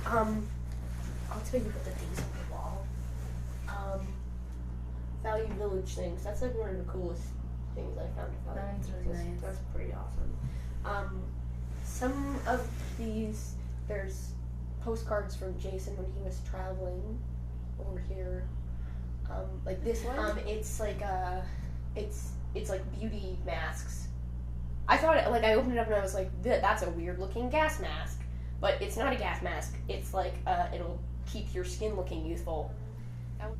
I'll tell you about the things on the wall. Value Village things. That's like one of the coolest things I found about That one's really nice. That's pretty awesome. Some of these, there's postcards from Jason when he was traveling over here. Like this one, it's like it's like beauty masks. I thought it, like I opened it up and I was like, that's a weird looking gas mask, but it's not a gas mask. It's like it'll keep your skin looking youthful. And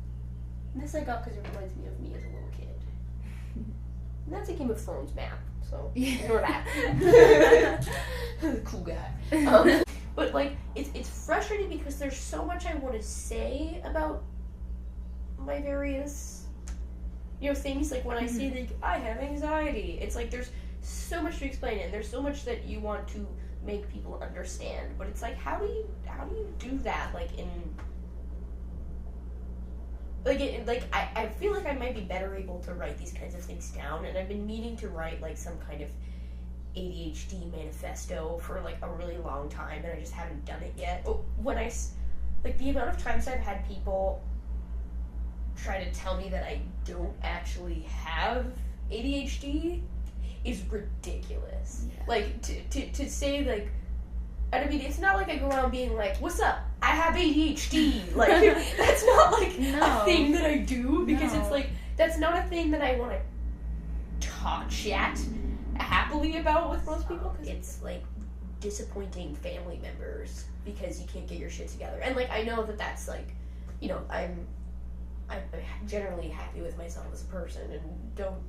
this I got because it reminds me of me as a little kid. And that's a Game of Thrones map, so ignore that. Cool guy. But like it's frustrating because there's so much I want to say about my various things. Like when I say like I have anxiety, it's like there's so much to explain and there's so much that you want to make people understand, but it's like how do you do that I feel like I might be better able to write these kinds of things down, and I've been meaning to write like some kind of ADHD manifesto for like a really long time, and I just haven't done it yet. When I like the amount of times I've had people try to tell me that I don't actually have ADHD is ridiculous. Yeah. Like to say like, I mean, it's not like I go around being like, "What's up? I have ADHD." Like that's not like a thing that I do, because it's like that's not a thing that I want to chat happily about with most people. Cause it's like disappointing family members because you can't get your shit together, and like I know that that's like, I'm generally happy with myself as a person, and don't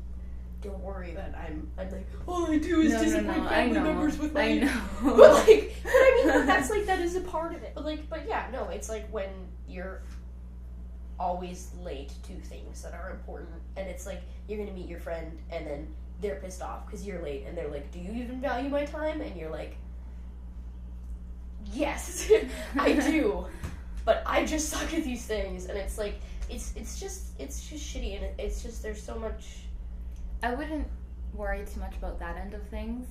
worry that I'm like all I do is disappoint family members with my. I know. But I mean, that's like that is a part of it. But yeah, no, it's like when you're always late to things that are important, and it's like you're gonna meet your friend, and then they're pissed off because you're late, and they're like, "Do you even value my time?" And you're like, "Yes, I do, but I just suck at these things," and it's like. It's just shitty, and it's just there's so much. I wouldn't worry too much about that end of things.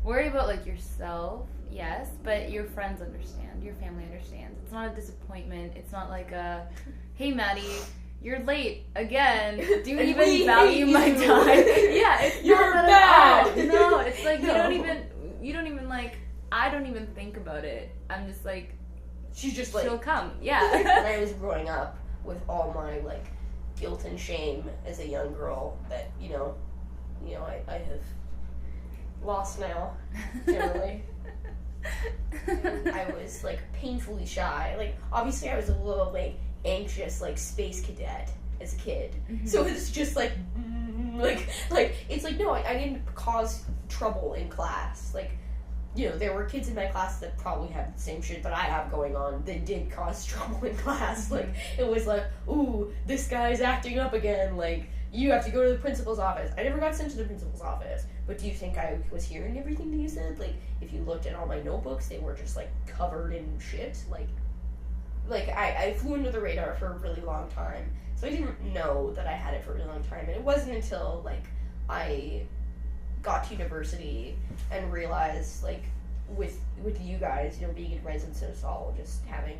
Worry about like yourself, yes, but your friends understand, your family understands. It's not a disappointment. It's not like a, hey Maddie, you're late again. Do you even value my time? Yeah, it's you're not bad. No, it's like you don't even like. I don't even think about it. I'm just like, she's just like she'll come. Yeah. When I was growing up, with all my like guilt and shame as a young girl that I have lost now generally. I was like painfully shy. Like obviously I was a little like anxious like space cadet as a kid. Mm-hmm. So it's just like it's like no, I didn't cause trouble in class. Like there were kids in my class that probably had the same shit that I have going on. They did cause trouble in class. Like, it was like, ooh, this guy's acting up again. Like, you have to go to the principal's office. I never got sent to the principal's office. But do you think I was hearing everything that you said? Like, if you looked at all my notebooks, they were just, like, covered in shit. Like I flew under the radar for a really long time. So I didn't know that I had it for a really long time. And it wasn't until, like, I got to university and realized like with you guys being in residence in Saul, just having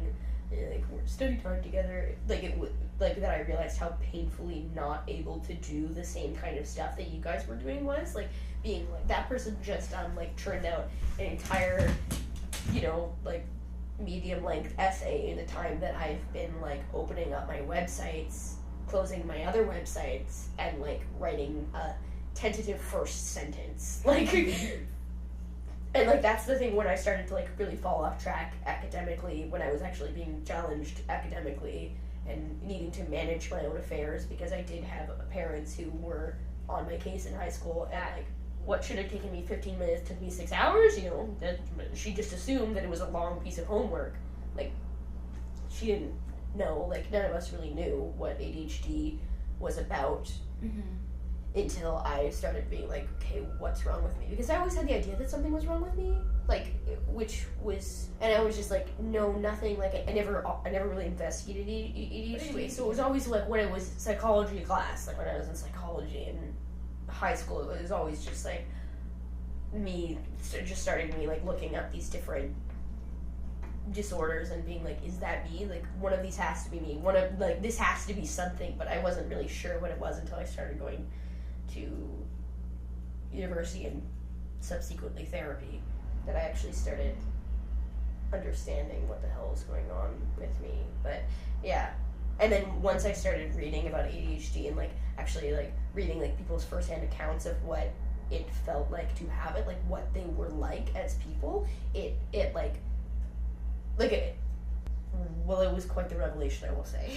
like study time together, like that I realized how painfully not able to do the same kind of stuff that you guys were doing was like being like that person just like churned out an entire like medium length essay in the time that I've been like opening up my websites, closing my other websites, and like writing a tentative first sentence, and like that's the thing when I started to like really fall off track academically, when I was actually being challenged academically and needing to manage my own affairs, because I did have parents who were on my case in high school, and like what should have taken me 15 minutes took me 6 hours. That she just assumed that it was a long piece of homework. Like she didn't know, like none of us really knew what ADHD was about. Mm-hmm. Until I started being like, okay, what's wrong with me? Because I always had the idea that something was wrong with me, like, and I was just like, no, nothing. Like, I never really investigated ADHD. So it was always like when it was psychology class, like when I was in psychology in high school, it was always just like me, just starting me like looking up these different disorders and being like, is that me? Like, one of these has to be me. This has to be something, but I wasn't really sure what it was until I started going to university and subsequently therapy, that I actually started understanding what the hell was going on with me. But yeah, and then once I started reading about ADHD and like actually like reading like people's firsthand accounts of what it felt like to have it, like what they were like as people, it was quite the revelation, I will say.